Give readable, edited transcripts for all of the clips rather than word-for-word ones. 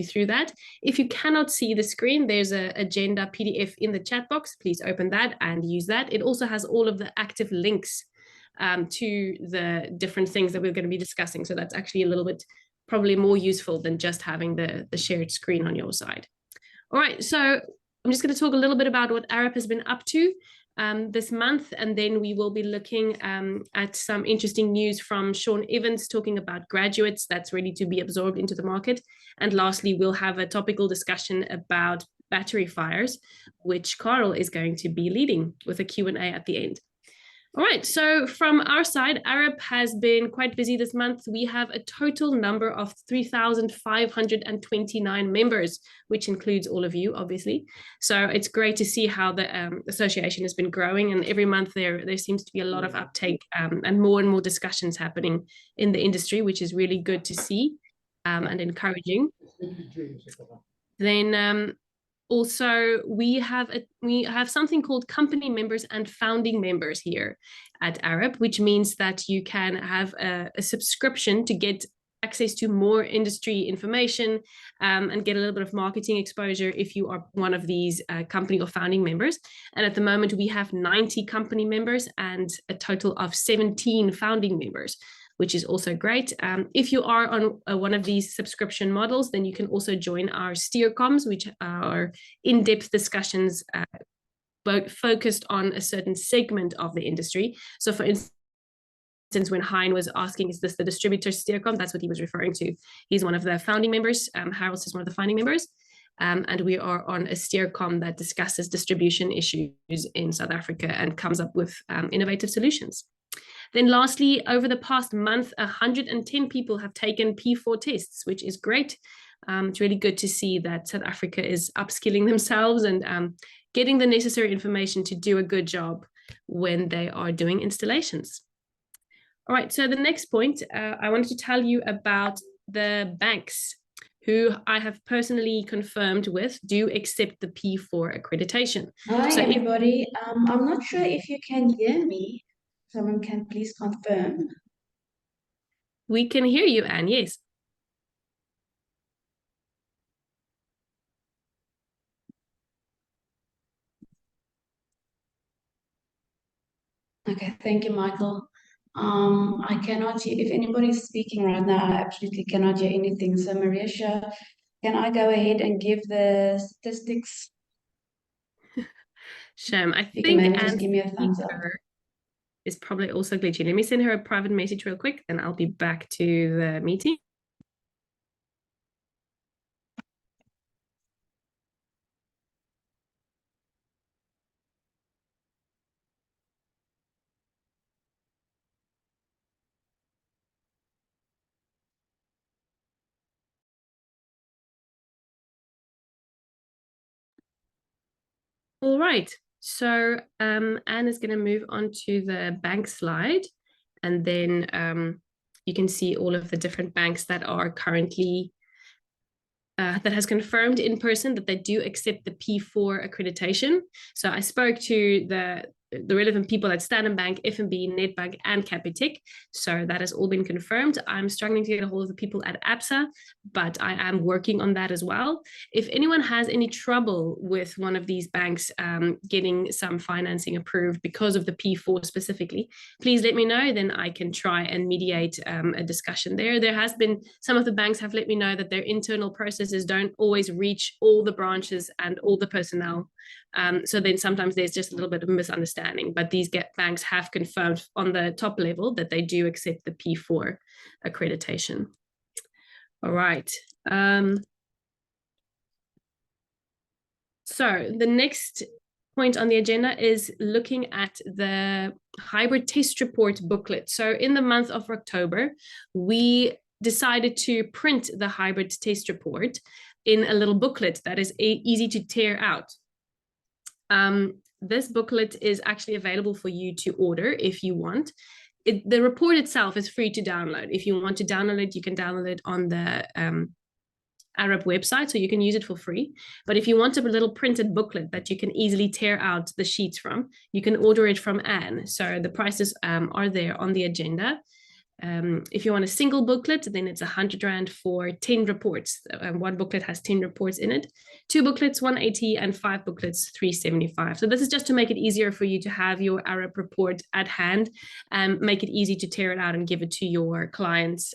through that. If you cannot see the screen, there's an agenda PDF in the chat box. Please open that and use that. It also has all of the active links to the different things that we're going to be discussing. So that's actually a little bit probably more useful than just having the shared screen on your side. All right, so I'm just going to talk a little bit about what AREP has been up to this month, and then we will be looking at some interesting news from Sean Evans talking about graduates that's ready to be absorbed into the market. And lastly, we'll have a topical discussion about battery fires, which Carl is going to be leading with a Q&A at the end. All right, so from our side, AREP has been quite busy this month. We have a total number of 3,529 members, which includes all of you, obviously. So it's great to see how the association has been growing, and every month there seems to be a lot of uptake and more discussions happening in the industry, which is really good to see and encouraging. Then also, we have something called company members and founding members here at AREP, which means that you can have a subscription to get access to more industry information and get a little bit of marketing exposure if you are one of these company or founding members. And at the moment, we have 90 company members and a total of 17 founding members, which is also great. If you are on one of these subscription models, then you can also join our steer comms, which are in-depth discussions focused on a certain segment of the industry. So for instance, when Hein was asking, is this the distributor steer com? That's what he was referring to. He's one of the founding members. Harold is one of the founding members. And we are on a steer com that discusses distribution issues in South Africa and comes up with innovative solutions. Then lastly, over the past month, 110 people have taken P4 tests, which is great. It's really good to see that South Africa is upskilling themselves and getting the necessary information to do a good job when they are doing installations. All right, so the next point, I wanted to tell you about the banks who I have personally confirmed with do accept the P4 accreditation. Hi, so everybody. I'm not sure if you can hear me. Someone can please confirm. We can hear you, Anne, yes. Okay, thank you, Michael. I cannot hear, if anybody's speaking right now, I absolutely cannot hear anything. So Marisha, can I go ahead and give the statistics? Shem, I think Anne give me a thumbs up. Is probably also glitchy. Let me send her a private message real quick, then I'll be back to the meeting. All right, so Anne is going to move on to the bank slide, and then you can see all of the different banks that are currently that has confirmed in person that they do accept the P4 accreditation. So I spoke to the relevant people at Standard Bank, FNB, Nedbank, and Capitec. So that has all been confirmed. I'm struggling to get a hold of the people at ABSA, but I am working on that as well. If anyone has any trouble with one of these banks getting some financing approved because of the P4 specifically, please let me know, then I can try and mediate a discussion there. There has been, some of the banks have let me know that their internal processes don't always reach all the branches and all the personnel. So then sometimes there's just a little bit of misunderstanding, but these banks have confirmed on the top level that they do accept the P4 accreditation. All right. So the next point on the agenda is looking at the hybrid test report booklet. So in the month of October, we decided to print the hybrid test report in a little booklet that is easy to tear out. This booklet is actually available for you to order if you want. The report itself is free to download. If you want to download it, you can download it on the AREP website, so you can use it for free. But if you want a little printed booklet that you can easily tear out the sheets from, you can order it from Anne. So the prices are there on the agenda. If you want a single booklet, then it's 100 Rand for 10 reports. One booklet has 10 reports in it. 2 booklets, 180, and 5 booklets, 375. So this is just to make it easier for you to have your AREP report at hand and make it easy to tear it out and give it to your clients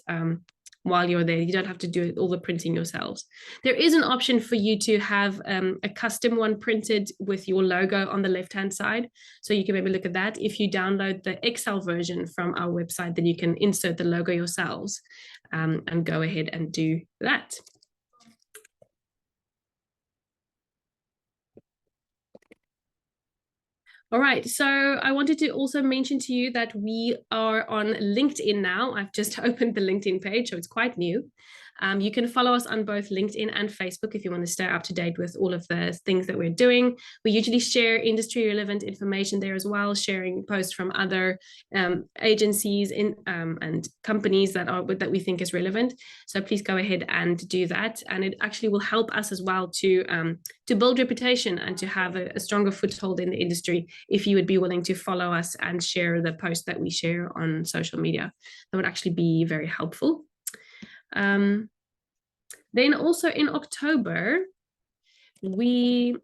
while you're there. You don't have to do all the printing yourselves. There is an option for you to have a custom one printed with your logo on the left-hand side. So you can maybe look at that. If you download the Excel version from our website, then you can insert the logo yourselves and go ahead and do that. All right, so I wanted to also mention to you that we are on LinkedIn now. I've just opened the LinkedIn page, so it's quite new. You can follow us on both LinkedIn and Facebook if you want to stay up to date with all of the things that we're doing. We usually share industry relevant information there as well, sharing posts from other agencies and companies that we think is relevant. So please go ahead and do that. And it actually will help us as well to build reputation and to have a stronger foothold in the industry if you would be willing to follow us and share the posts that we share on social media. That would actually be very helpful. Then also in October, we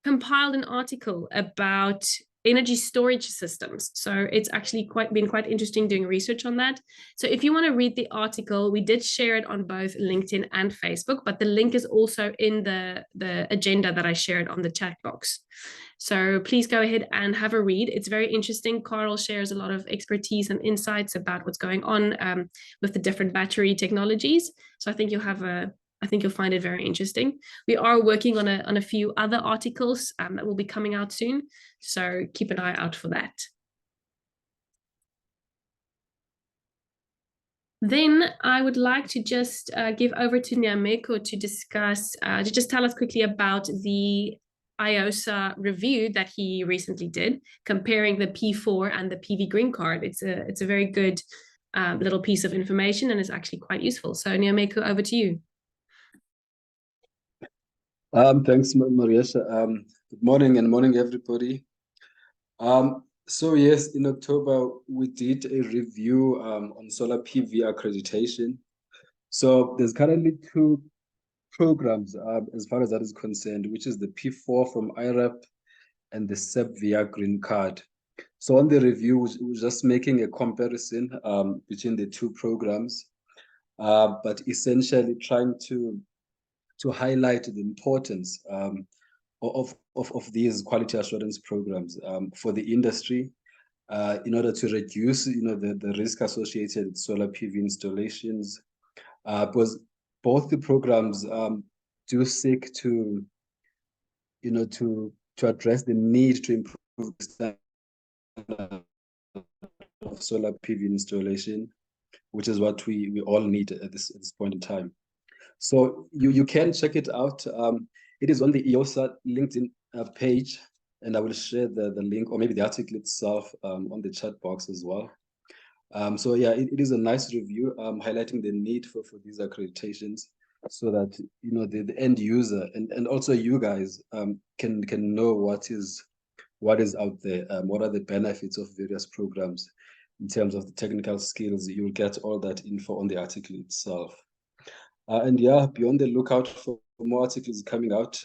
compiled an article about energy storage systems. So it's actually been quite interesting doing research on that. So if you want to read the article, we did share it on both LinkedIn and Facebook, but the link is also in the agenda that I shared on the chat box. So please go ahead and have a read. It's very interesting. Carl shares a lot of expertise and insights about what's going on with the different battery technologies. So I think you'll find it very interesting. We are working on a few other articles that will be coming out soon. So keep an eye out for that. Then I would like to just give over to Nyameko to discuss, to just tell us quickly about the IOSA review that he recently did, comparing the P4 and the PV green card. It's a very good little piece of information and it's actually quite useful. So Nyameko, over to you. Thanks, Mariesha. Good morning, everybody. So yes, in October, we did a review on solar PV accreditation. So there's currently 2 programs as far as that is concerned, which is the P4 from AREP and the SEP-VIA green card. So on the review, we're just making a comparison between the 2 programs, but essentially trying to highlight the importance of these quality assurance programs for the industry in order to reduce the risk associated with solar PV installations, because both the programs do seek to address the need to improve the standard of solar PV installation, which is what we all need at this point in time. So you can check it out. It is on the IOSA LinkedIn page, and I will share the link, or maybe the article itself on the chat box as well. So yeah, it is a nice review highlighting the need for these accreditations, so that the end user and also you guys can know what is out there, what are the benefits of various programs in terms of the technical skills. You'll get all that info on the article itself. And yeah, be on the lookout for more articles coming out.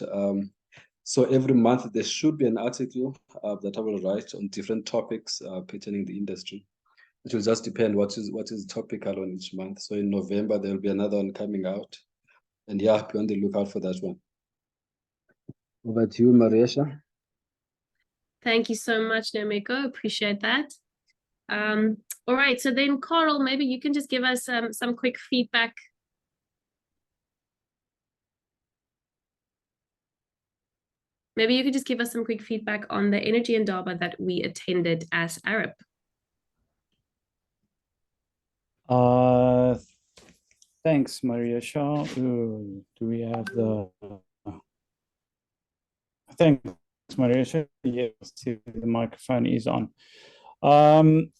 So every month there should be an article that I will write on different topics pertaining the industry. It will just depend what is topical on each month. So in November there will be another one coming out, and yeah, be on the lookout for that one. Over to you, Mariesha. Thank you so much, Nyameko. Appreciate that. All right, so then Carl, maybe you can just give us some quick feedback. Maybe you could just give us some quick feedback on the Energy Indaba that we attended as AREP. Thanks, Mariesha. Do we have the... Thanks, Mariesha. Yes, the microphone is on.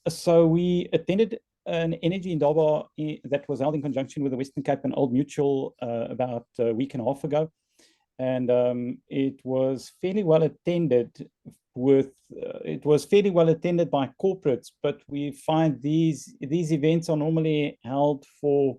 So we attended an Energy Indaba that was held in conjunction with the Western Cape and Old Mutual about a week and a half ago. And it was fairly well attended with, it was fairly well attended by corporates, but we find these events are normally held for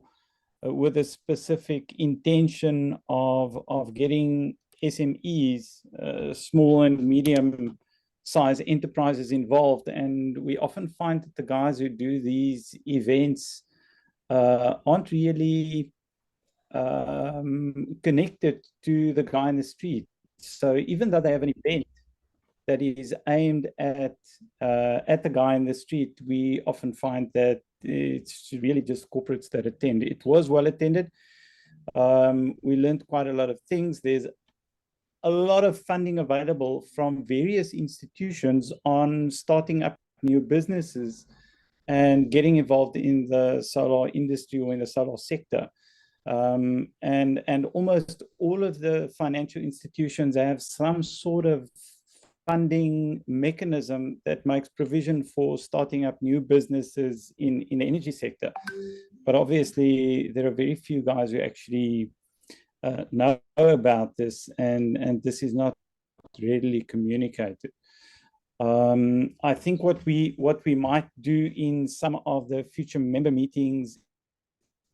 with a specific intention of getting SMEs, small and medium size enterprises involved. And we often find that the guys who do these events aren't really connected to the guy in the street. So even though they have an event that is aimed at the guy in the street, we often find that it's really just corporates that attend. It was well attended. We learned quite a lot of things. There's a lot of funding available from various institutions on starting up new businesses and getting involved in the solar industry or in the solar sector. And almost all of the financial institutions have some sort of funding mechanism that makes provision for starting up new businesses in the energy sector. But obviously, there are very few guys who actually know about this, and this is not readily communicated. I think what we might do in some of the future member meetings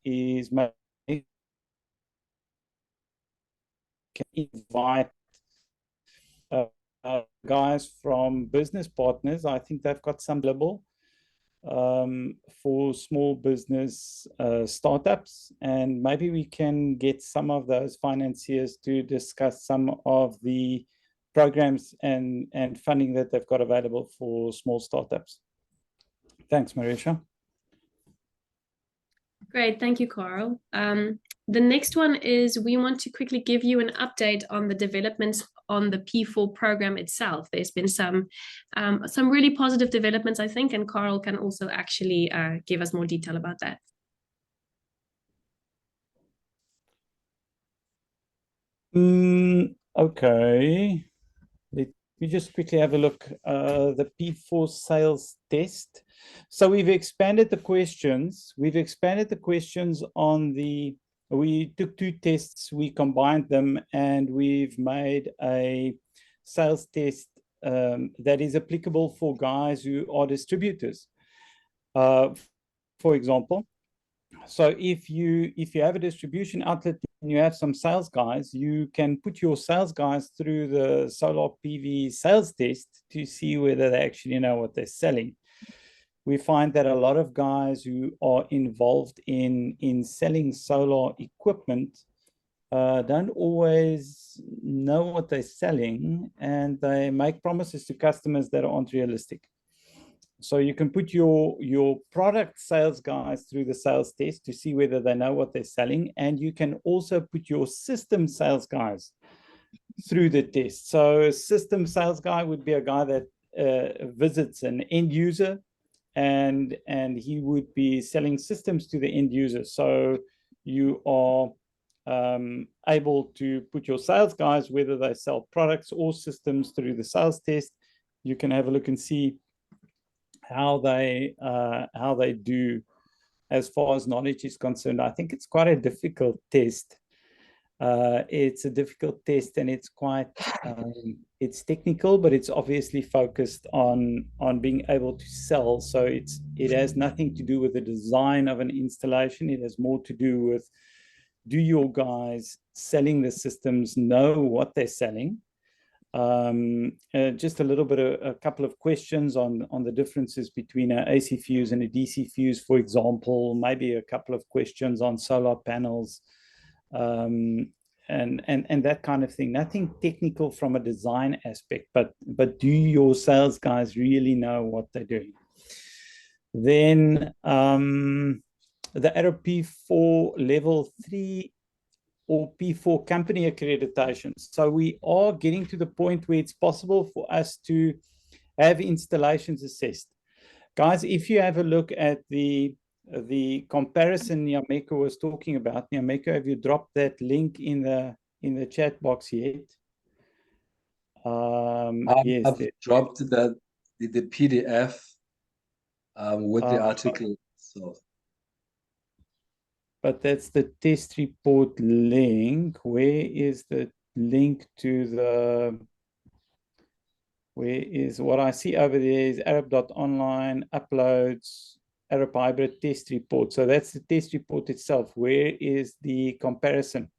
is invite guys from business partners. I think they've got some available for small business startups, and maybe we can get some of those financiers to discuss some of the programs and funding that they've got available for small startups. Thanks, Marisha. Great, thank you, Carl. The next one is we want to quickly give you an update on the developments on the P4 program itself. There's been some really positive developments, I think, and Carl can also actually give us more detail about that. Okay. Let me just quickly have a look. The P4 sales test. So we've expanded the questions. On the, we took two tests, we combined them, and we've made a sales test that is applicable for guys who are distributors. For example, so if you have a distribution outlet and you have some sales guys, you can put your sales guys through the solar PV sales test to see whether they actually know what they're selling. We find that a lot of guys who are involved in selling solar equipment don't always know what they're selling, and they make promises to customers that aren't realistic. So you can put your product sales guys through the sales test to see whether they know what they're selling, and you can also put your system sales guys through the test. So a system sales guy would be a guy that visits an end user, and he would be selling systems to the end user. So you are able to put your sales guys, whether they sell products or systems, through the sales test. You can have a look and see how they do as far as knowledge is concerned. I think it's quite a difficult test. It's a difficult test, and it's quite it's technical, but it's obviously focused on being able to sell. So it has nothing to do with the design of an installation. It has more to do with, do your guys selling the systems know what they're selling? Just a couple of questions on the differences between an AC fuse and a DC fuse, for example. Maybe a couple of questions on solar panels, and that kind of thing. Nothing technical from a design aspect, but do your sales guys really know what they're doing? Then the AREP for level 3 or P4 company accreditation. So we are getting to the point where it's possible for us to have installations assessed. Guys, if you have a look at the comparison Nyameko was talking about, Nyameko, have you dropped that link in the chat box yet? Yes, I've dropped the PDF with the article. So, but that's the test report link. Where is the link to the Where is what I see over there is AREP.online, uploads, AREP hybrid test report. So that's the test report itself. Where is the comparison?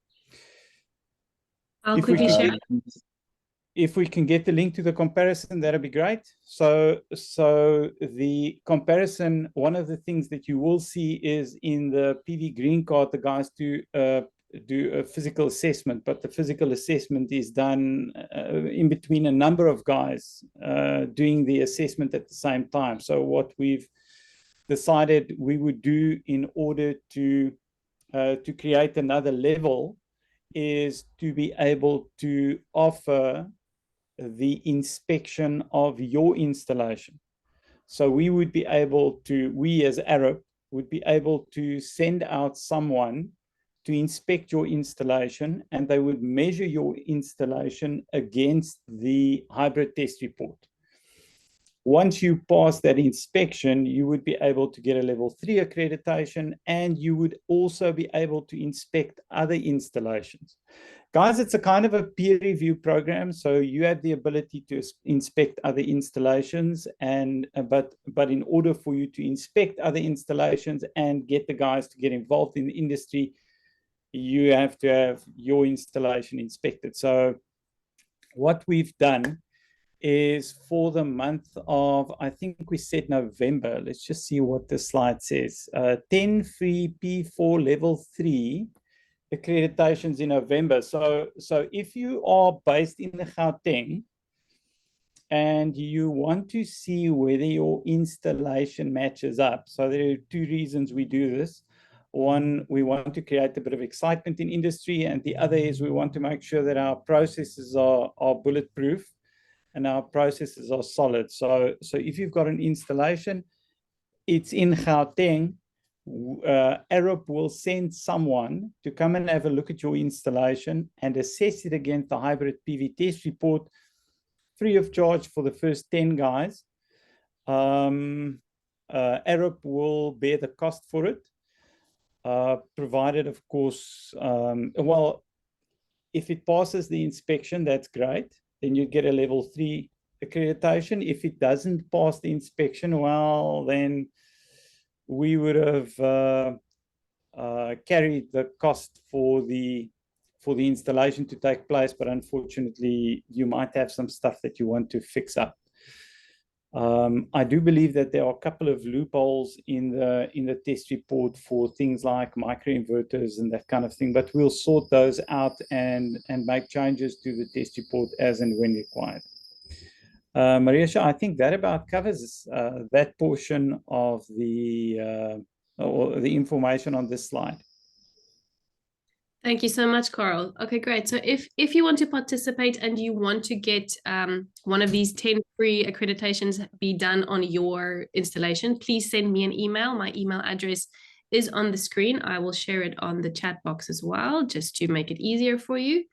I'll quickly share. If we can get the link to the comparison, that'd be great. So the comparison, one of the things that you will see is in the PV green card, the guys do a physical assessment, but the physical assessment is done in between a number of guys doing the assessment at the same time. So what we've decided we would do in order to create another level is to be able to offer the inspection of your installation. So we would be able to, we as AREP would be able to send out someone to inspect your installation, and they would measure your installation against the hybrid test report. Once you pass that inspection, you would be able to get a level 3 accreditation, and you would also be able to inspect other installations. Guys, it's a kind of a peer review program, so you have the ability to inspect other installations, and but in order for you to inspect other installations and get the guys to get involved in the industry, you have to have your installation inspected. So what we've done is for the month of, I think we said November, let's just see what the slide says, 10 free P4 level 3 accreditations in November. So if you are based in the Gauteng and you want to see whether your installation matches up, so there are two reasons we do this. One, we want to create a bit of excitement in industry, and the other is we want to make sure that our processes are bulletproof and our processes are solid. So if you've got an installation, it's in Gauteng, AREP will send someone to come and have a look at your installation and assess it against the hybrid PV test report, free of charge for the first 10 guys. AREP will bear the cost for it, provided, of course, well, if it passes the inspection, that's great. Then you get a level 3 accreditation. If it doesn't pass the inspection, well, then we would have carried the cost for the installation to take place, but unfortunately, you might have some stuff that you want to fix up. I do believe that there are a couple of loopholes in the test report for things like microinverters and that kind of thing, but we'll sort those out and make changes to the test report as and when required. Mariesha, I think that about covers that portion of the information on this slide. Thank you so much, Carl. Okay, great. So if you want to participate and you want to get one of these 10 free accreditations be done on your installation, please send me an email. My email address is on the screen. I will share it on the chat box as well, just to make it easier for you.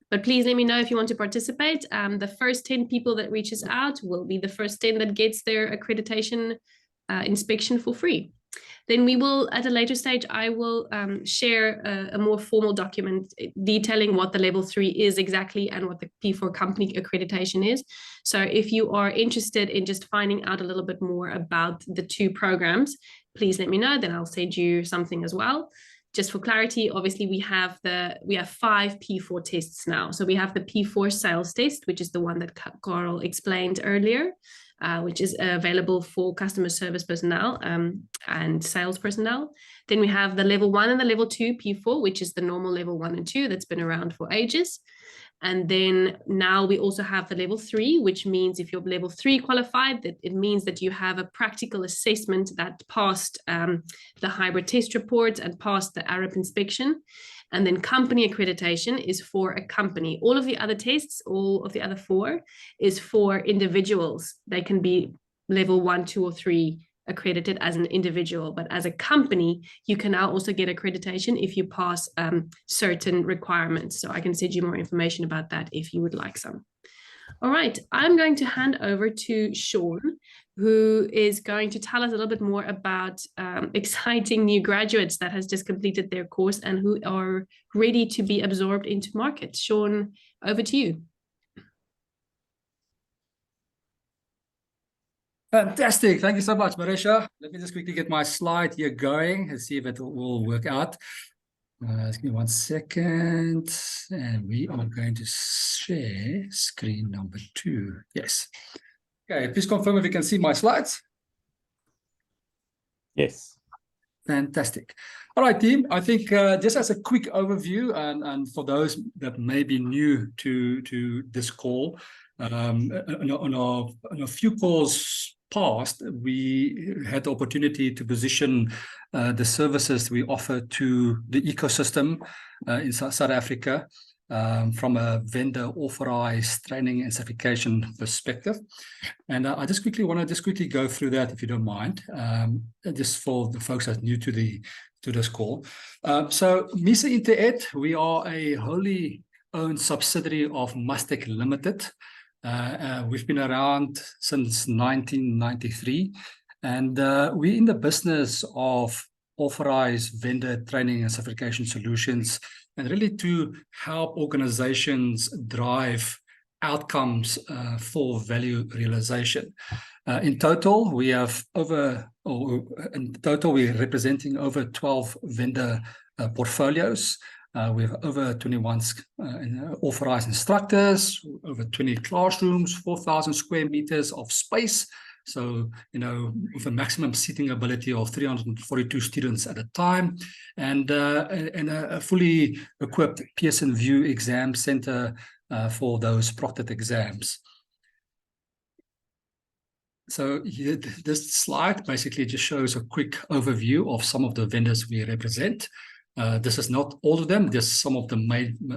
But please let me know if you want to participate. The first 10 people that reaches out will be the first 10 that gets their accreditation inspection for free. Then we will, at a later stage, I will share a more formal document detailing what the level 3 is exactly and what the P4 company accreditation is. So if you are interested in just finding out a little bit more about the two programs, please let me know, then I'll send you something as well. Just for clarity, obviously we have 5 P4 tests now. So we have the P4 sales test, which is the one that Carl explained earlier, which is available for customer service personnel and sales personnel. Then we have the level 1 and the level 2 P4, which is the normal level 1 and 2 that's been around for ages. And then now we also have the level 3, which means if you're level 3 qualified, that it means that you have a practical assessment that passed the hybrid test report and passed the AREP inspection. And then company accreditation is for a company. All of the other tests, all of the other 4, is for individuals. They can be level 1, 2, or 3 accredited as an individual, but as a company, you can now also get accreditation if you pass certain requirements. So I can send you more information about that if you would like some. All right, I'm going to hand over to Sean, who is going to tell us a little bit more about exciting new graduates that has just completed their course and who are ready to be absorbed into market. Sean, over to you. Fantastic. Thank you so much, Marisha. Let me just quickly get my slide here going and see if it will work out. Give me 1 second. And we are going to share screen number 2. Yes. Okay, please confirm if you can see my slides. Yes. Fantastic. All right, team. I think just as a quick overview, and for those that may be new to this call, on a few calls past, we had the opportunity to position the services we offer to the ecosystem in South Africa from a vendor authorized training and certification perspective. And I just want to quickly go through that, if you don't mind, just for the folks that are new to this call. So MECER Intered, we are a wholly owned subsidiary of Mustec Limited. We've been around since 1993, and we're in the business of authorized vendor training and certification solutions, and really to help organizations drive outcomes for value realization. In total, we're representing over 12 vendor portfolios. We have over 21 authorized instructors, over 20 classrooms, 4,000 square meters of space. So, with a maximum seating ability of 342 students at a time, and a fully equipped Pearson VUE exam center for those proctored exams. So here, this slide basically just shows a quick overview of some of the vendors we represent. This is not all of them, just some of the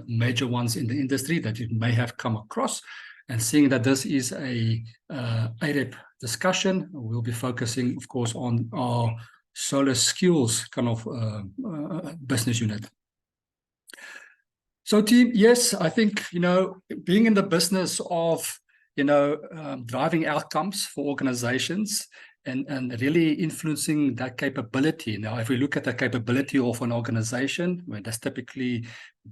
major ones in the industry that you may have come across. And seeing that this is a AREP discussion, we'll be focusing, of course, on our solar skills kind of business unit. So team, yes, I think, being in the business of, driving outcomes for organizations and really influencing that capability. Now, if we look at the capability of an organization, where that's typically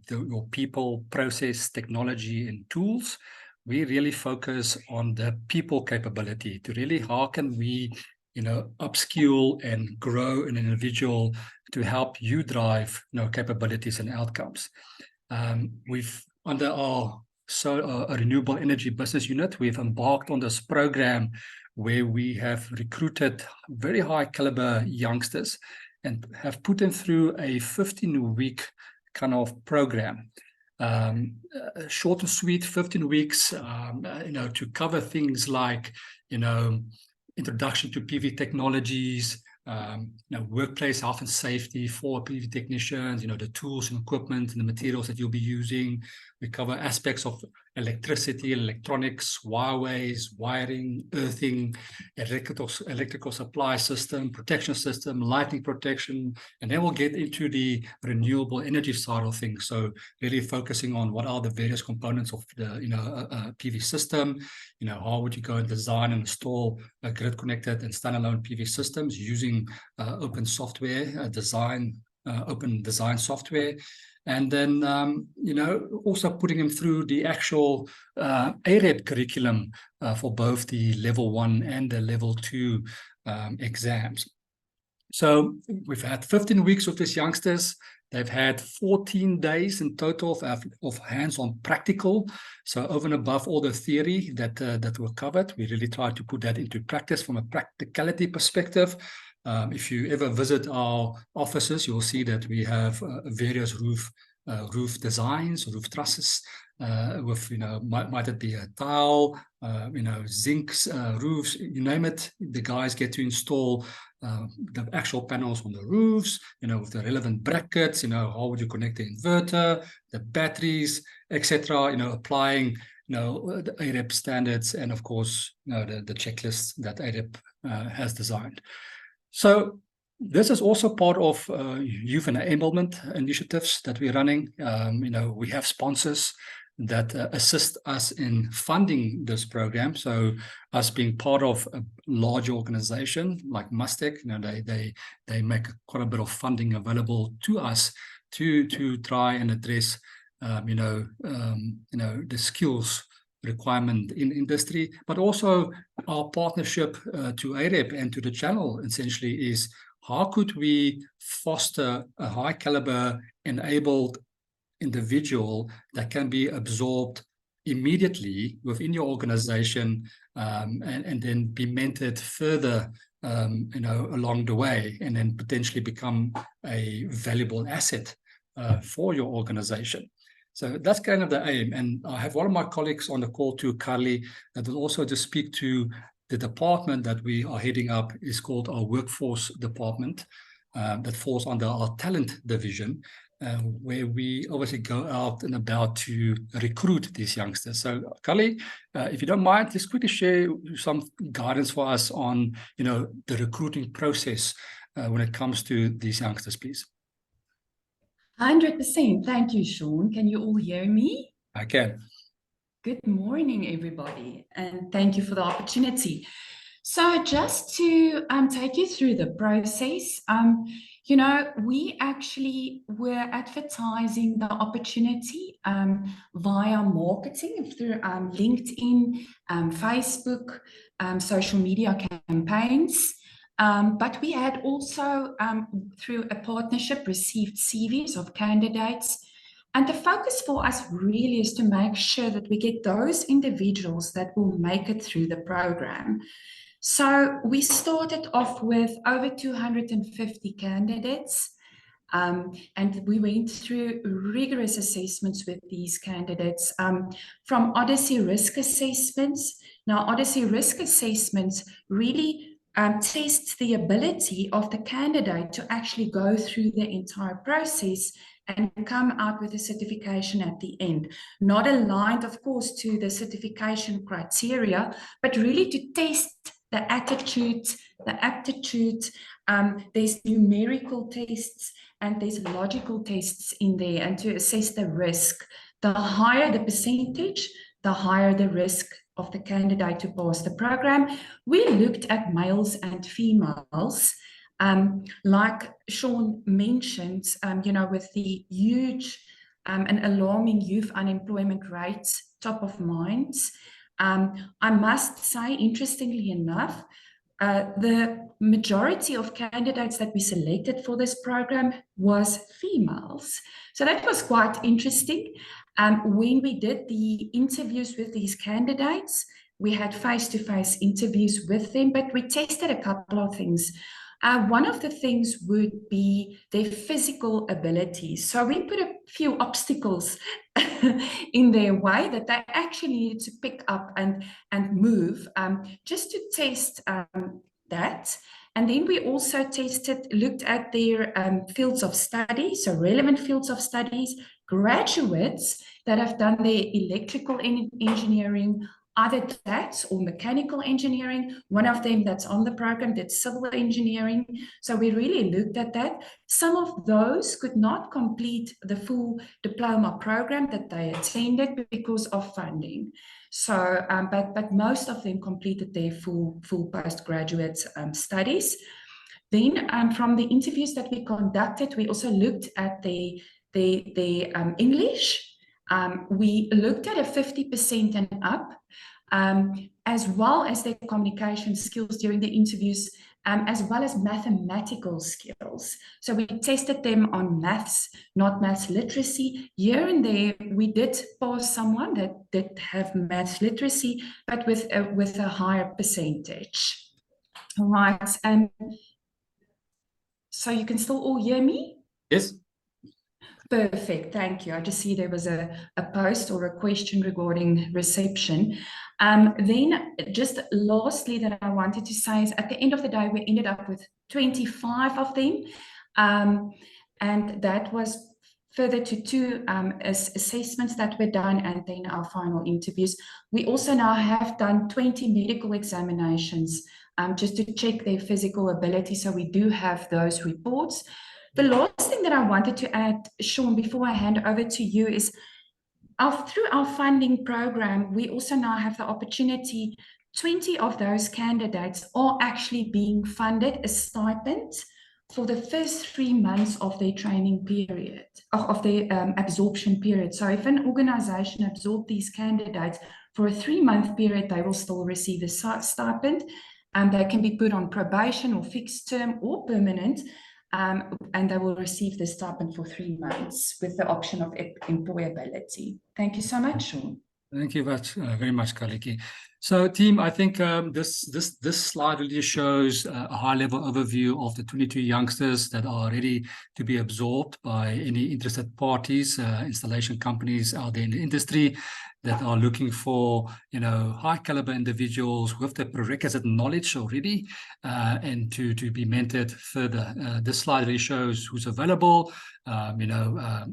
your people, process, technology, and tools, we really focus on the people capability to really, how can we, upskill and grow an individual to help you drive, capabilities and outcomes. We've, under our renewable energy business unit, we've embarked on this program where we have recruited very high caliber youngsters and have put them through a 15-week kind of program. Short and sweet, 15 weeks, to cover things like, introduction to PV technologies, workplace health and safety for PV technicians, the tools and equipment and the materials that you'll be using. We cover aspects of electricity, electronics, wireways, wiring, earthing, electrical supply system, protection system, lightning protection, and then we'll get into the renewable energy side of things. So really focusing on what are the various components of the PV system. How would you go and design and install a grid-connected and standalone PV systems using open software, open design software. And then, also putting them through the actual AREP curriculum for both the level 1 and the level 2 exams. So we've had 15 weeks with these youngsters. They've had 14 days in total of hands-on practical. So over and above all the theory that were covered, we really tried to put that into practice from a practicality perspective. If you ever visit our offices, you'll see that we have various roof designs, roof trusses, with, might it be a tile, zincs, roofs, you name it. The guys get to install the actual panels on the roofs, with the relevant brackets, how would you connect the inverter, the batteries, etc., applying, the AREP standards and, of course, the checklists that AREP has designed. So this is also part of youth enablement initiatives that we're running. We have sponsors that assist us in funding this program. So us being part of a large organization like Mustec, they make quite a bit of funding available to us to try and address the skills requirement in industry, but also our partnership to AREP and to the channel essentially is how could we foster a high caliber enabled individual that can be absorbed immediately within your organization, and then be mentored further along the way, and then potentially become a valuable asset for your organization. So that's kind of the aim. And I have one of my colleagues on the call too, Carly, that will also just speak to the department that we are heading up. Is called our workforce department, that falls under our talent division, where we obviously go out and about to recruit these youngsters. So, Carly, if you don't mind, just quickly share some guidance for us on, the recruiting process when it comes to these youngsters, please. 100%. Thank you, Sean. Can you all hear me? I can. Good morning, everybody, and thank you for the opportunity. So just to take you through the process, we actually were advertising the opportunity via marketing through LinkedIn, Facebook, social media campaigns. But we had also, through a partnership, received CVs of candidates. And the focus for us really is to make sure that we get those individuals that will make it through the program. So we started off with over 250 candidates, and we went through rigorous assessments with these candidates, from Odyssey risk assessments. Now, Odyssey risk assessments really tests the ability of the candidate to actually go through the entire process and come out with a certification at the end. Not aligned, of course, to the certification criteria, but really to test the attitude, the aptitude. There's numerical tests and there's logical tests in there, and to assess the risk. The higher the percentage, the higher the risk of the candidate to pass the program. We looked at males and females. Like Sean mentioned, with the huge and alarming youth unemployment rates top of mind, I must say, interestingly enough, the majority of candidates that we selected for this program was females. So that was quite interesting. When we did the interviews with these candidates, we had face-to-face interviews with them, but we tested a couple of things. One of the things would be their physical abilities. So we put a few obstacles in their way that they actually needed to pick up and move, just to test that. And then we also looked at their fields of study, so relevant fields of studies, graduates that have done their electrical engineering, either that or mechanical engineering. One of them that's on the program did civil engineering. So we really looked at that. Some of those could not complete the full diploma program that they attended because of funding. So, but most of them completed their full postgraduate studies. Then from the interviews that we conducted, we also looked at the English. We looked at a 50% and up, as well as their communication skills during the interviews, as well as mathematical skills. So we tested them on maths, not maths literacy. Here and there, we did pass someone that did have maths literacy, but with a higher percentage. All right. So you can still all hear me? Yes. Perfect, thank you. I just see there was a post or a question regarding reception. Then just lastly that I wanted to say is at the end of the day, we ended up with 25 of them. And that was further to 2 assessments that were done and then our final interviews. We also now have done 20 medical examinations just to check their physical ability. So we do have those reports. The last thing that I wanted to add, Sean, before I hand over to you is through our funding program, we also now have the opportunity, 20 of those candidates are actually being funded a stipend for the first 3 months of their training period, of their absorption period. So if an organization absorbs these candidates for a 3-month period, they will still receive a stipend, and they can be put on probation or fixed term or permanent, and they will receive the stipend for 3 months with the option of employability. Thank you so much, Sean. Thank you very much, Kaliki. So, team, I think this slide really shows a high-level overview of the 22 youngsters that are ready to be absorbed by any interested parties, installation companies out there in the industry that are looking for, high-caliber individuals with the prerequisite knowledge already, and to be mentored further. This slide really shows who's available. The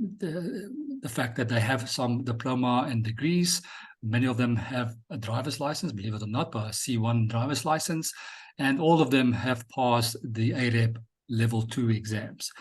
fact that they have some diploma and degrees. Many of them have a driver's license, believe it or not, but a C1 driver's license, and all of them have passed the AREP level 2 exams.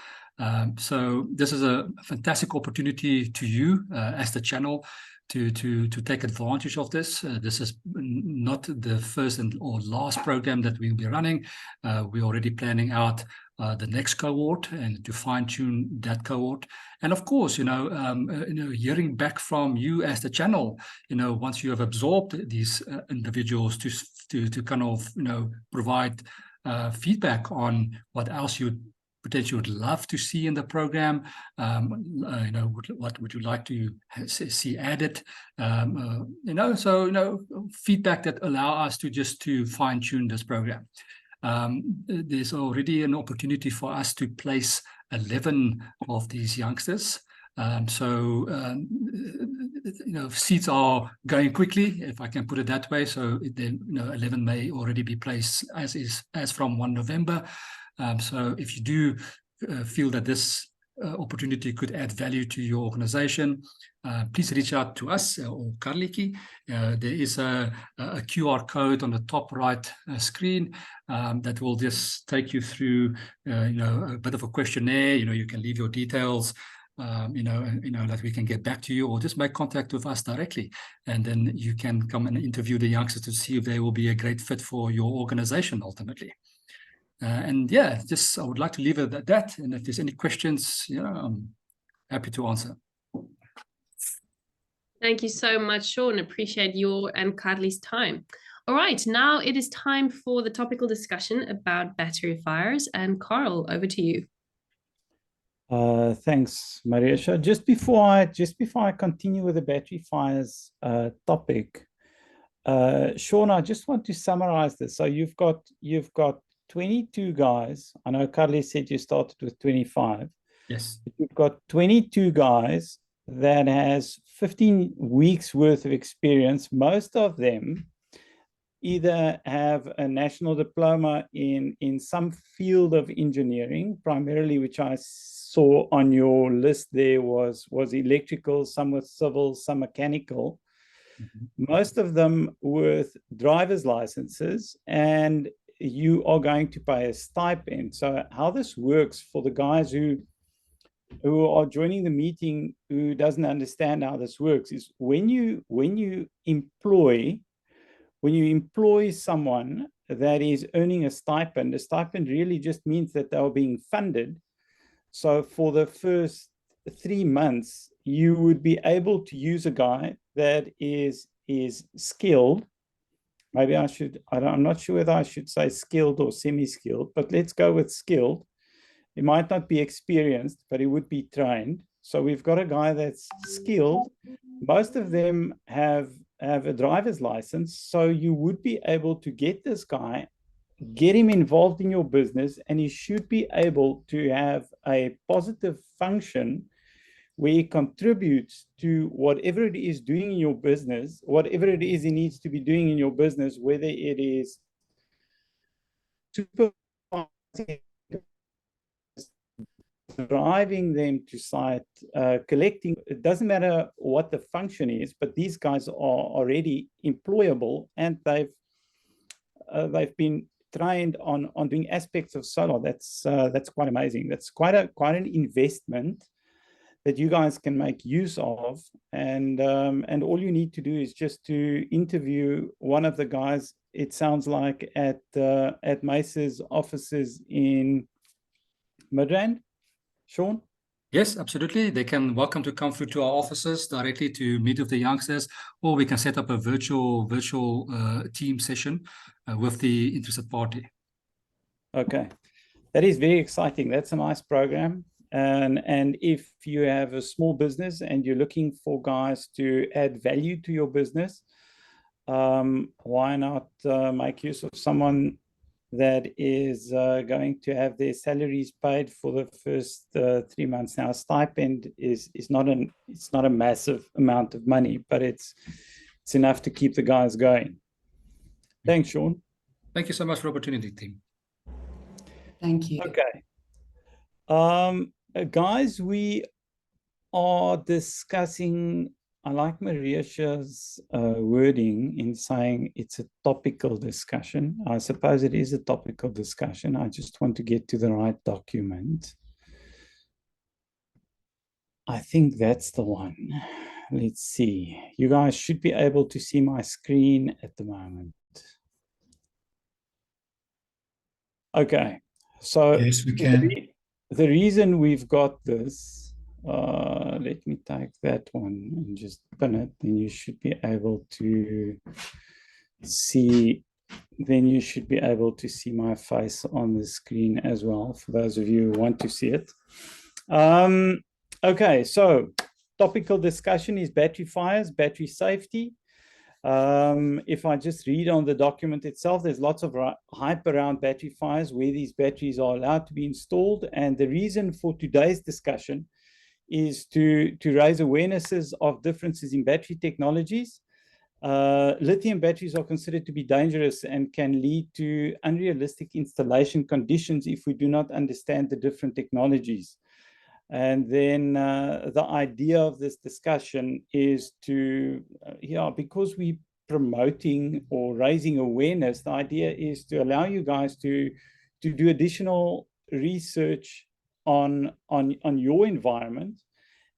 So this is a fantastic opportunity to you as the channel to take advantage of this. This is not the first or last program that we'll be running. We're already planning out the next cohort and to fine-tune that cohort. And of course, hearing back from you as the channel, once you have absorbed these individuals to kind of, provide feedback on what else you potentially would love to see in the program, what would you like to see added, feedback that allow us to fine-tune this program. There's already an opportunity for us to place 11 of these youngsters. Seats are going quickly, if I can put it that way. So 11 may already be placed as from 1 November. So if you do feel that this opportunity could add value to your organization, please reach out to us or Karliki. There is a QR code on the top right screen that will just take you through a bit of a questionnaire. You can leave your details, that we can get back to you, or just make contact with us directly, and then you can come and interview the youngsters to see if they will be a great fit for your organization ultimately. I would like to leave it at that. And if there's any questions, I'm happy to answer. Thank you so much, Sean. Appreciate your and Carly's time. All right, now it is time for the topical discussion about battery fires. And Carl, over to you. Thanks, Mariesha. Just before I continue with the battery fires topic, Sean, I just want to summarize this. So you've got 22 guys. I know Carly said you started with 25. Yes. But you've got 22 guys that has 15 weeks worth of experience. Most of them either have a national diploma in some field of engineering, primarily, which I saw on your list there was electrical, some with civil, some mechanical. Mm-hmm. Most of them with driver's licenses, and you are going to pay a stipend. So how this works for the guys who are joining the meeting who doesn't understand how this works is when you employ someone that is earning a stipend really just means that they are being funded. So for the first 3 months, you would be able to use a guy that is skilled. Maybe I'm not sure whether I should say skilled or semi-skilled, but let's go with skilled. He might not be experienced, but he would be trained. So we've got a guy that's skilled. Most of them have a driver's license. So you would be able to get this guy, get him involved in your business, and he should be able to have a positive function where he contributes to whatever it is doing in your business, whatever it is he needs to be doing in your business, whether it is supervising, driving them to site, collecting. It doesn't matter what the function is, but these guys are already employable, and they've been trained on doing aspects of solar. That's quite amazing. That's quite an investment that you guys can make use of, and all you need to do is just to interview one of the guys. It sounds like at MECER's offices in Midrand? Sean? Yes, absolutely. They can welcome to come through to our offices directly to meet with the youngsters, or we can set up a virtual team session with the interested party. Okay, that is very exciting. That's a nice program. And if you have a small business and you're looking for guys to add value to your business, why not make use of someone that is going to have their salaries paid for the first 3 months. Now, a stipend is not a massive amount of money, but it's enough to keep the guys going. Thanks, Sean. Thank you so much for the opportunity, team. Thank you. Okay. Guys, we are discussing, I like Maria's wording in saying it's a topical discussion. I suppose it is a topical discussion. I just want to get to the right document. I think that's the one. Let's see. You guys should be able to see my screen at the moment. Okay. So yes, we can. The reason we've got this, let me take that one and just pin it, then you should be able to see, my face on the screen as well, for those of you who want to see it. Okay, so topical discussion is battery fires, battery safety. If I just read on the document itself, there's lots of hype around battery fires, where these batteries are allowed to be installed. And the reason for today's discussion is to raise awarenesses of differences in battery technologies. Lithium batteries are considered to be dangerous and can lead to unrealistic installation conditions if we do not understand the different technologies. And then the idea of this discussion is to, because we're promoting or raising awareness, the idea is to allow you guys to do additional research on your environment,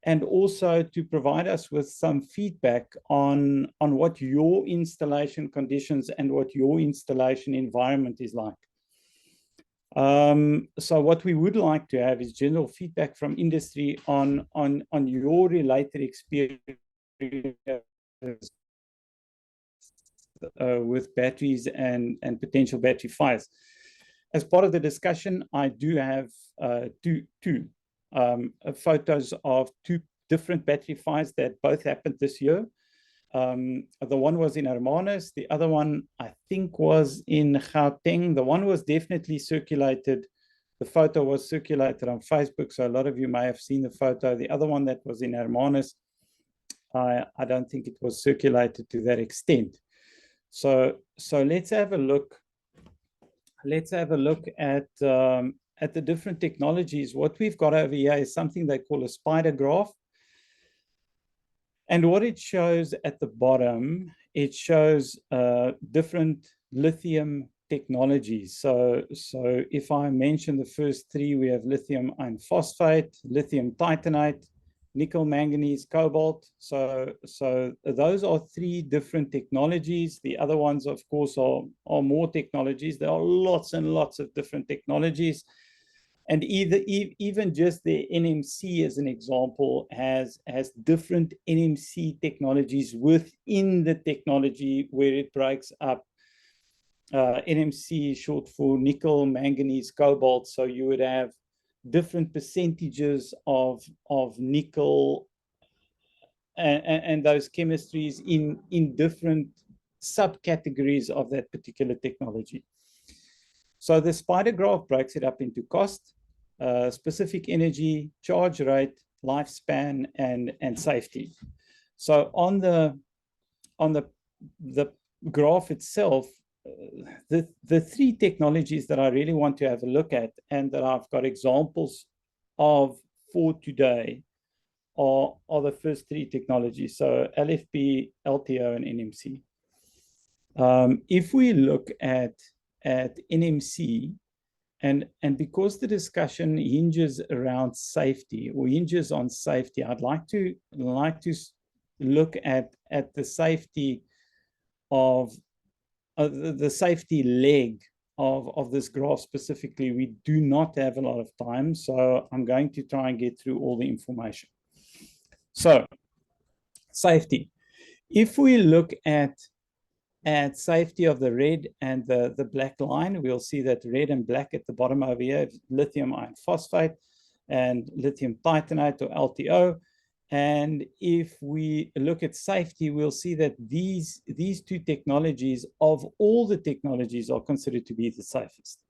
and also to provide us with some feedback on what your installation conditions and what your installation environment is like. So what we would like to have is general feedback from industry on your related experience with batteries and potential battery fires. As part of the discussion, I do have two photos of two different battery fires that both happened this year. The one was in Hermanus, the other one I think was in Gauteng. The one was definitely circulated, the photo was circulated on Facebook, so a lot of you may have seen the photo. The other one that was in Hermanus, I don't think it was circulated to that extent. So let's have a look. Let's have a look at the different technologies. What we've got over here is something they call a spider graph. And what it shows at the bottom, it shows different lithium technologies. So if I mention the first three, we have lithium iron phosphate, lithium titanate, nickel, manganese, cobalt. So those are three different technologies. The other ones, of course, are more technologies. There are lots and lots of different technologies. And even just the NMC, as an example, has different NMC technologies within the technology, where it breaks up. NMC is short for nickel, manganese, cobalt. So you would have different percentages of nickel and those chemistries in different subcategories of that particular technology. So the spider graph breaks it up into cost, specific energy, charge rate, lifespan, and safety. So on the graph itself, the three technologies that I really want to have a look at, and that I've got examples of for today, are the first three technologies. So LFP, LTO, and NMC. If we look at NMC, and because the discussion hinges around safety, or hinges on safety, I'd like to look at the safety of the safety leg of this graph specifically, we do not have a lot of time, so I'm going to try and get through all the information. So, safety. If we look at safety of the red and the black line, we'll see that red and black at the bottom over here, lithium iron phosphate and lithium titanate or LTO. And if we look at safety, we'll see that these two technologies, of all the technologies, are considered to be the safest.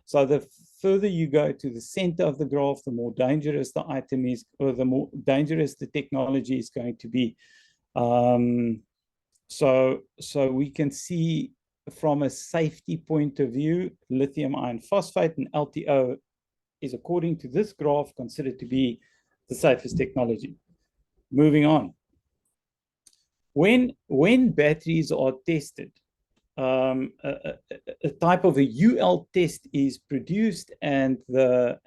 So the further you go to the center of the graph, the more dangerous the item is, or the more dangerous the technology is going to be. So we can see from a safety point of view, lithium iron phosphate and LTO is, according to this graph, considered to be the safest technology. Moving on. When batteries are tested, a type of a UL test is produced, and the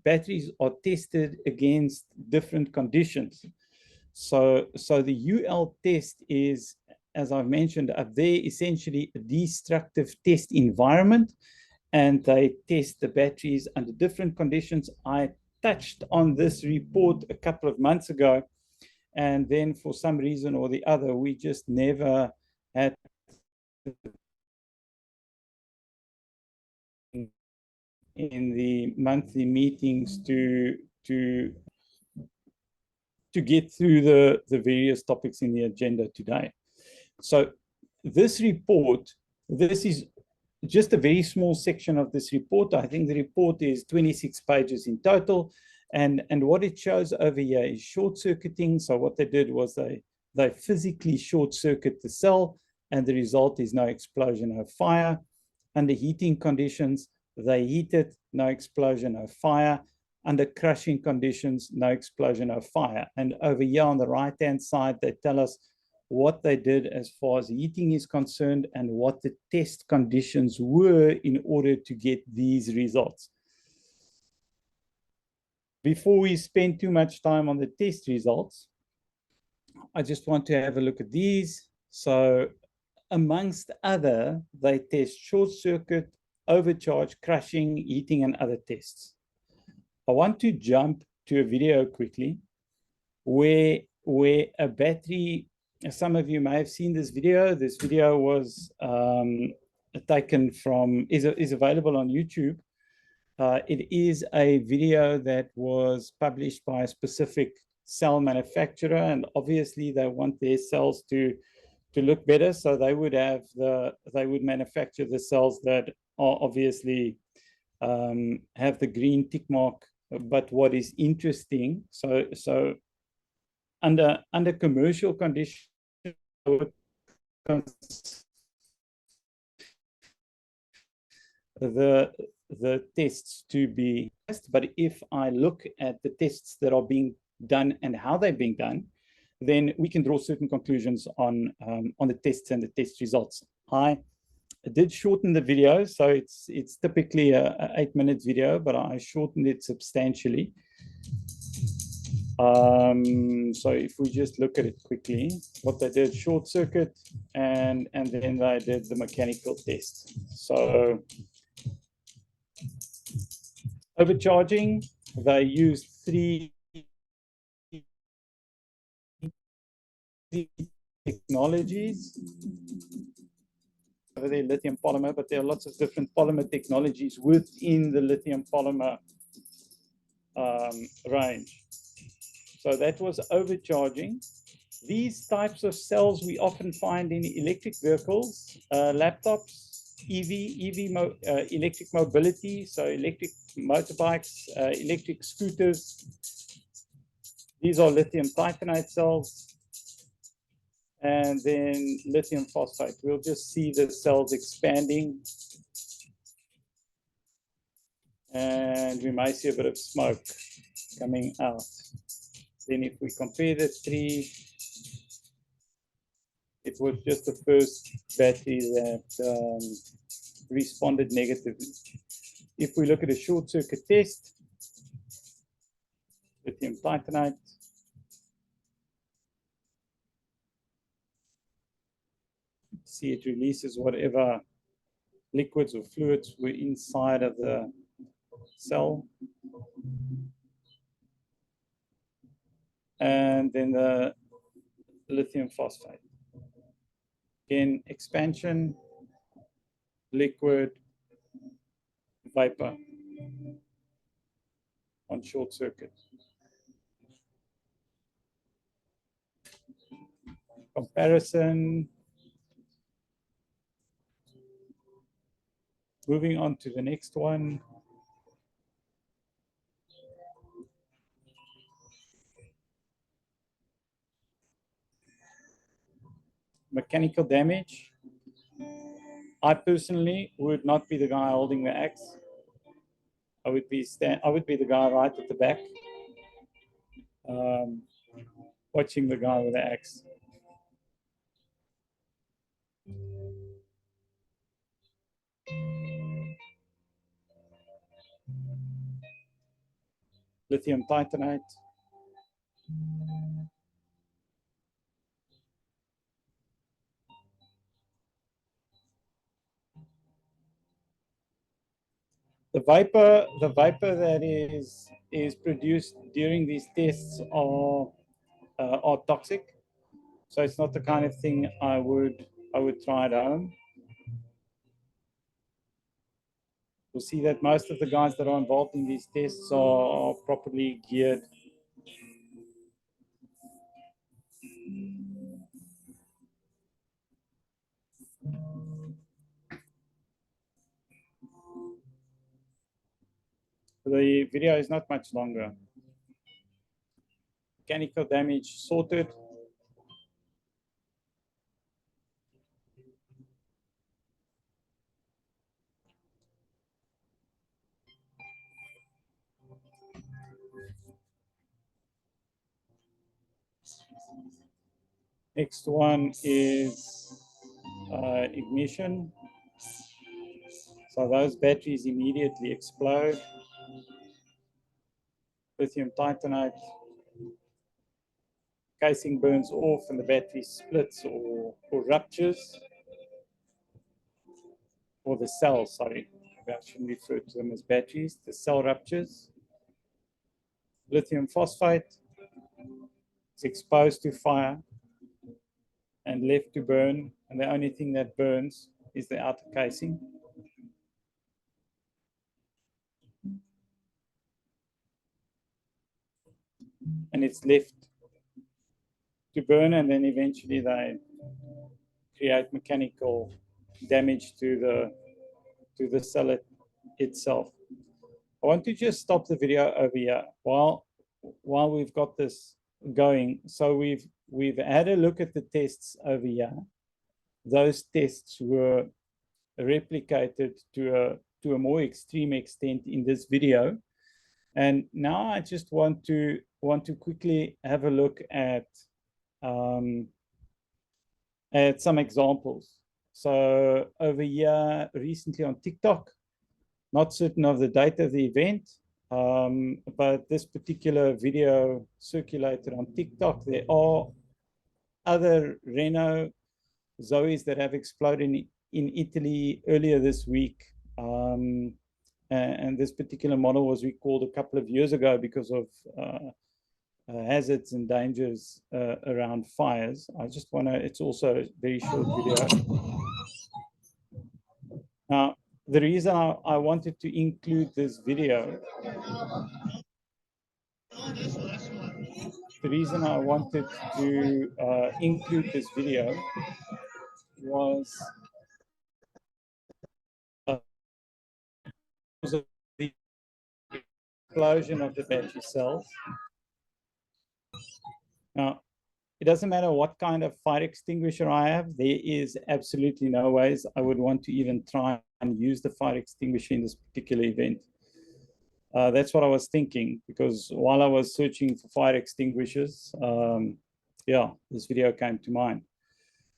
batteries are tested against different conditions. So the UL test is, as I've mentioned up there, essentially a destructive test environment, and they test the batteries under different conditions. I touched on this report a couple of months ago, and then for some reason or the other, we just never had in the monthly meetings to get through the various topics in the agenda today. So this report, this is just a very small section of this report. I think the report is 26 pages in total. And what it shows over here is short circuiting. So what they did was they physically short circuit the cell, and the result is no explosion, no fire. Under heating conditions, they heat it, no explosion, no fire. Under crushing conditions, no explosion, no fire. And over here on the right-hand side, they tell us what they did as far as heating is concerned and what the test conditions were in order to get these results. Before we spend too much time on the test results, I just want to have a look at these. So amongst other, they test short circuit, overcharge, crushing, heating, and other tests. I want to jump to a video quickly where a battery, some of you may have seen this video. This video was taken from, is available on YouTube. It is a video that was published by a specific cell manufacturer, and obviously they want their cells to look better, so they would manufacture the cells that are obviously have the green tick mark. But what is interesting, so under commercial conditions, the tests to be tested. But if I look at the tests that are being done and how they're being done, then we can draw certain conclusions on the tests and the test results. I did shorten the video, so it's typically a 8-minute video, but I shortened it substantially. So if we just look at it quickly, what they did, short circuit, and then they did the mechanical test. So overcharging, they used three technologies. Over there, lithium polymer, but there are lots of different polymer technologies within the lithium polymer range. So that was overcharging. These types of cells we often find in electric vehicles, laptops, electric mobility, so electric motorbikes, electric scooters. These are lithium titanate cells. And then lithium phosphate. We'll just see the cells expanding. And we might see a bit of smoke coming out. Then if we compare the three, it was just the first battery that responded negatively. If we look at a short circuit test, lithium titanate, see it releases whatever liquids or fluids were inside of the cell. And then the lithium phosphate. Again, expansion, liquid, vapor on short circuit. Comparison. Moving on to the next one. Mechanical damage. I personally would not be the guy holding the axe. I would be the guy right at the back, watching the guy with the axe. Lithium titanate. The vapor that is produced during these tests are toxic. So it's not the kind of thing I would try at home. You'll see that most of the guys that are involved in these tests are properly geared. The video is not much longer. Mechanical damage sorted. Next one is ignition. So those batteries immediately explode. Lithium titanate. Casing burns off and the battery splits or ruptures. Or the cell, sorry. I shouldn't refer to them as batteries. The cell ruptures. Lithium phosphate is exposed to fire and left to burn, and the only thing that burns is the outer casing. And it's left to burn, and then eventually they create mechanical damage to the cell itself. I want to just stop the video over here while we've got this going. So we've had a look at the tests over here. Those tests were replicated to a more extreme extent in this video. And now I just want to quickly have a look at some examples. So over here recently on TikTok, not certain of the date of the event, but this particular video circulated on TikTok. There are other Renault Zoes that have exploded in Italy earlier this week. And this particular model was recalled a couple of years ago because of hazards and dangers around fires. I just want to, it's also a very short video. Now, the reason I wanted to include this video, was the explosion of the battery cells. Now, it doesn't matter what kind of fire extinguisher I have, there is absolutely no ways I would want to even try and use the fire extinguisher in this particular event. That's what I was thinking, because while I was searching for fire extinguishers, yeah, this video came to mind.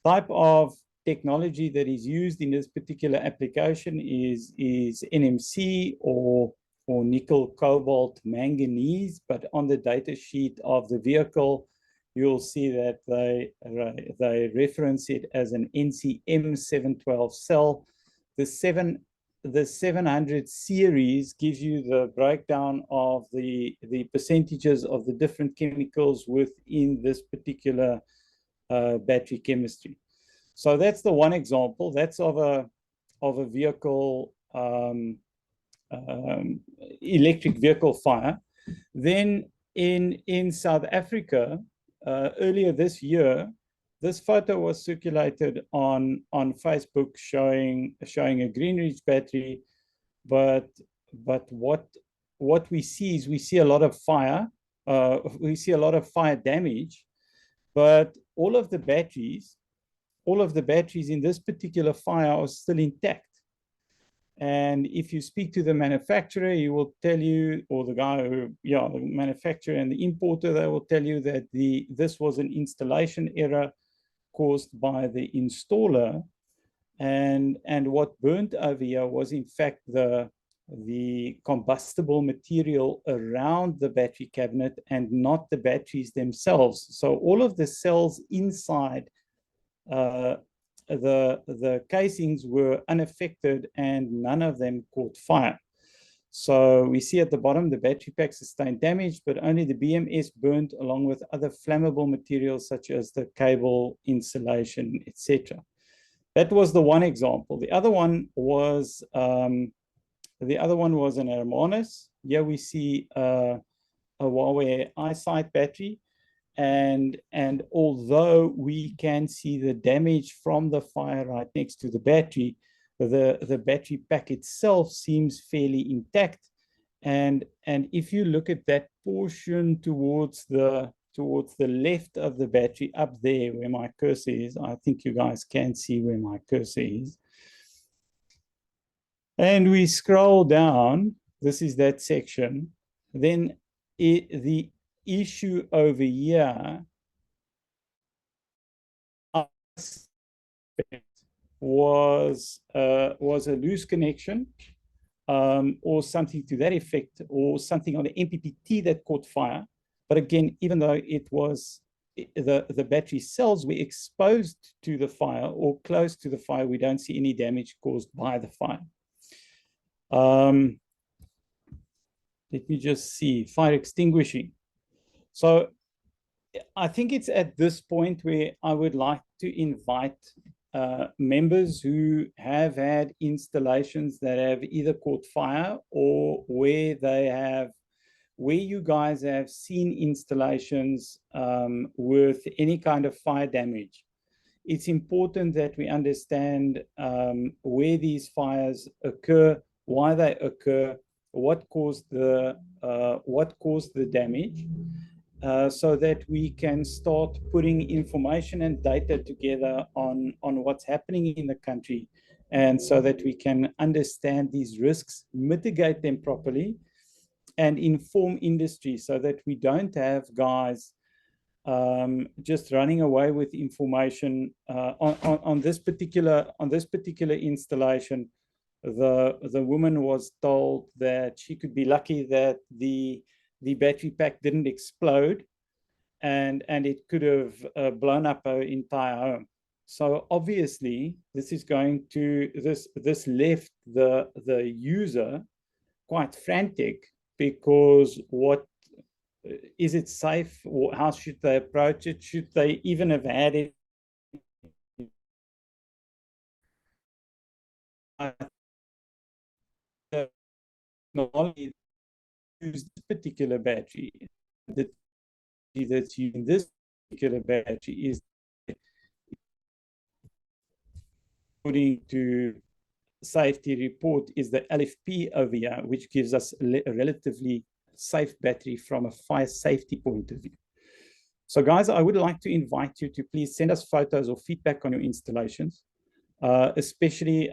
Type of technology that is used in this particular application is NMC or nickel, cobalt, manganese, but on the data sheet of the vehicle, you'll see that they reference it as an NCM712 cell. the 700 series gives you the breakdown of the percentages of the different chemicals within this particular battery chemistry. So that's the one example. That's of a vehicle, electric vehicle fire. Then in South Africa, earlier this year, this photo was circulated on Facebook showing a Greenridge battery, but what we see is we see a lot of fire. We see a lot of fire damage, but all of the batteries in this particular fire are still intact. And if you speak to the manufacturer, he will tell you, or the guy who, the manufacturer and the importer, they will tell you that this was an installation error caused by the installer, and what burnt over here was in fact the combustible material around the battery cabinet and not the batteries themselves. So all of the cells inside the casings were unaffected and none of them caught fire. So we see at the bottom the battery pack sustained damage, but only the BMS burnt along with other flammable materials such as the cable, insulation, etc. That was the one example. The other one was an Hermanus. Here we see a Huawei EyeSight battery. And although we can see the damage from the fire right next to the battery, the battery pack itself seems fairly intact. And if you look at that portion towards the left of the battery, up there where my cursor is, I think you guys can see where my cursor is. And we scroll down, this is that section, then the issue over here was a loose connection or something to that effect, or something on the MPPT that caught fire. But again, even though it was the battery cells were exposed to the fire or close to the fire, we don't see any damage caused by the fire. Let me just see, fire extinguishing. So I think it's at this point where I would like to invite members who have had installations that have either caught fire or where you guys have seen installations with any kind of fire damage. It's important that we understand where these fires occur, why they occur, what caused the damage, so that we can start putting information and data together on what's happening in the country, and so that we can understand these risks, mitigate them properly, and inform industry so that we don't have guys just running away with information. On this particular installation, the woman was told that she could be lucky that the battery pack didn't explode, and it could have blown up her entire home. So obviously this left the user quite frantic, because what is it safe, or how should they approach it? Should they even have had it? Not only use this particular battery, that's using this particular battery is according to safety report is the LFP over here, which gives us a relatively safe battery from a fire safety point of view. So guys, I would like to invite you to please send us photos or feedback on your installations, especially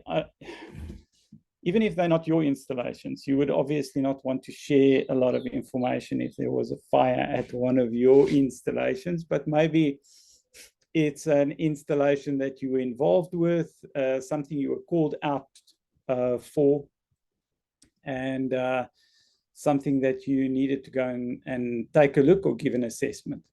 even if they're not your installations. You would obviously not want to share a lot of information if there was a fire at one of your installations, but maybe it's an installation that you were involved with, something you were called out for, and something that you needed to go and take a look or give an assessment.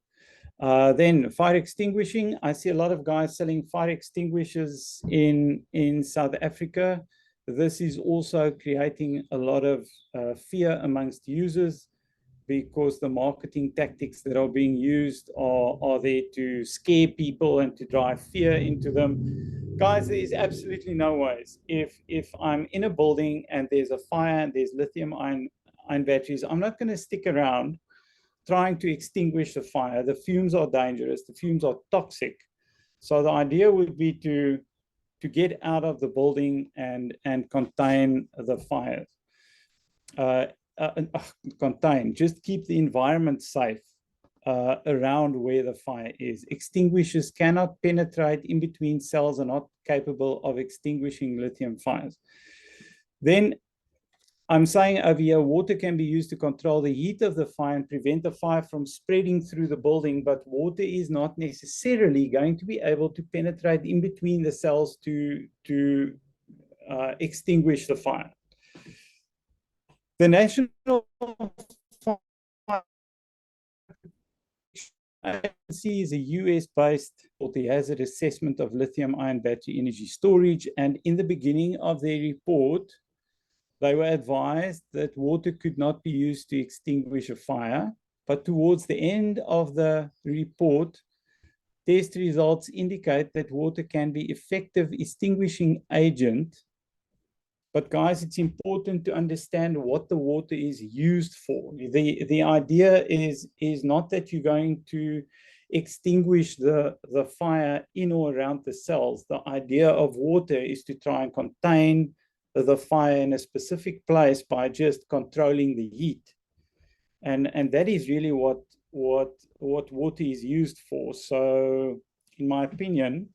Then fire extinguishing. I see a lot of guys selling fire extinguishers in South Africa. this is also creating a lot of fear amongst users, because the marketing tactics that are being used are there to scare people and to drive fear into them. Guys, there is absolutely no ways. If I'm in a building and there's a fire and there's lithium ion batteries, I'm not going to stick around trying to extinguish the fire. The fumes are dangerous. The fumes are toxic. So the idea would be to get out of the building and contain the fires. Just keep the environment safe around where the fire is. Extinguishers cannot penetrate in between cells, are not capable of extinguishing lithium fires. Then I'm saying over here, water can be used to control the heat of the fire and prevent the fire from spreading through the building, but water is not necessarily going to be able to penetrate in between the cells to extinguish the fire. The National Fire Agency is a US-based multi-hazard assessment of lithium-ion battery energy storage, and in the beginning of their report, they were advised that water could not be used to extinguish a fire, but towards the end of the report, test results indicate that water can be effective extinguishing agent. But guys, it's important to understand what the water is used for. The idea is not that you're going to extinguish the fire in or around the cells. The idea of water is to try and contain the fire in a specific place by just controlling the heat. And that is really what water is used for. So in my opinion,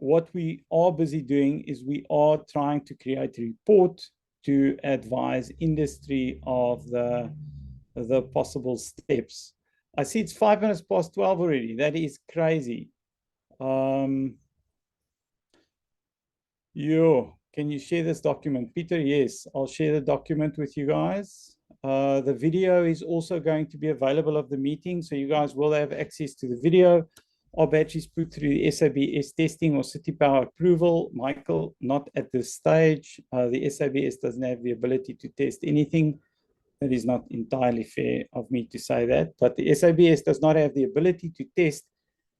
what we are busy doing is we are trying to create a report to advise industry of the possible steps. I see it's 12 already. That is crazy. Can you share this document? Peter, yes, I'll share the document with you guys. The video is also going to be available of the meeting, so you guys will have access to the video. Are batteries put through the SABS testing or City Power approval? Michael, not at this stage. The SABS doesn't have the ability to test anything. That is not entirely fair of me to say that, but the SABS does not have the ability to test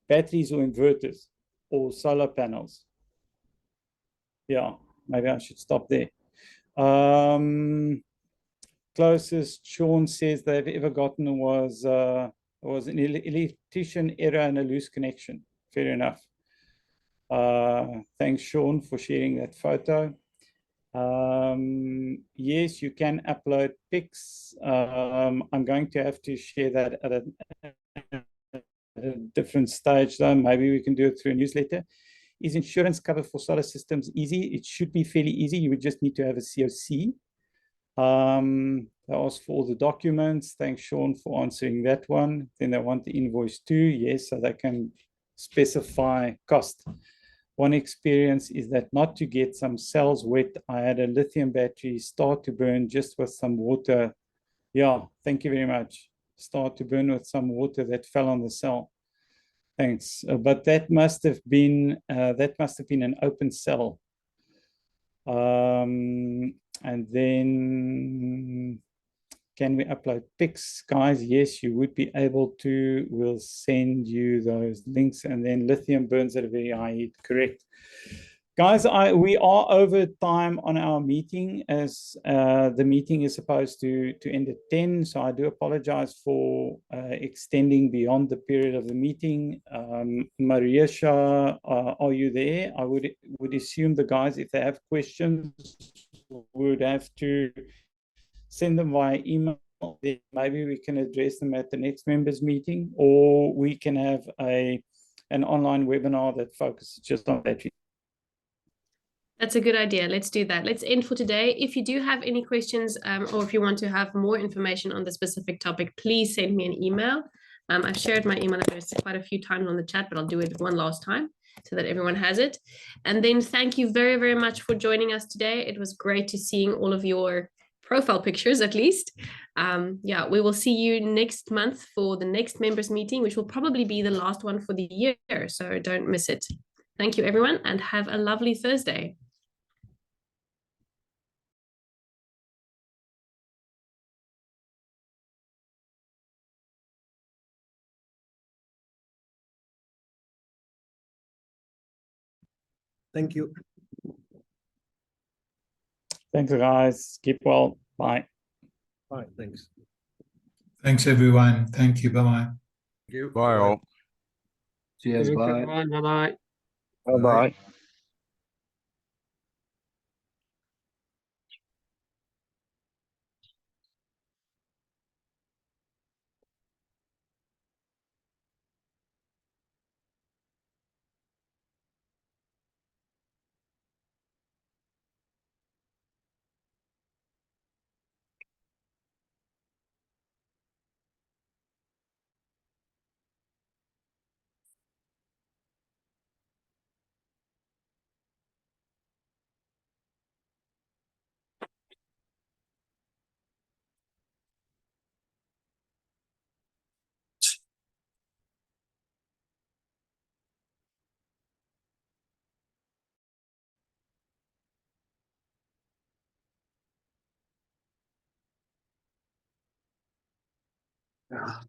batteries or inverters or solar panels. Yeah, maybe I should stop there. Closest Sean says they've ever gotten was an electrician error and a loose connection. Fair enough. Thanks, Sean, for sharing that photo. Yes, you can upload pics. I'm going to have to share that at a different stage, though. Maybe we can do it through a newsletter. Is insurance cover for solar systems easy? It should be fairly easy. You would just need to have a COC. They ask for all the documents. Thanks, Sean, for answering that one. Then they want the invoice too. Yes, so they can specify cost. One experience is that not to get some cells wet, I had a lithium battery start to burn just with some water. Yeah, thank you very much. Start to burn with some water that fell on the cell. Thanks. But that must have been an open cell. And then can we upload pics? Guys, yes, you would be able to. We'll send you those links. And then lithium burns at a very high heat, correct. Guys, we are over time on our meeting, as the meeting is supposed to end at 10. So I do apologize for extending beyond the period of the meeting. Mariesha, are you there? I would assume the guys, if they have questions, would have to send them via email. Then maybe we can address them at the next members meeting, or we can have an online webinar that focuses just on battery. That's a good idea. Let's do that. Let's end for today. If you do have any questions or if you want to have more information on the specific topic, please send me an email. I've shared my email address quite a few times on the chat, but I'll do it one last time so that everyone has it. And then thank you very, very much for joining us today. It was great to seeing all of your profile pictures, at least. Yeah, we will see you next month for the next members meeting, which will probably be the last one for the year. So don't miss it. Thank you, everyone, and have a lovely Thursday. Thank you. Thanks, guys. Keep well. Bye. Bye. Thanks. Thanks, everyone. Thank you. Bye-bye. Thank you. Bye all. Cheers, Thank you, bye. everyone. Bye-bye. Bye-bye. Yeah.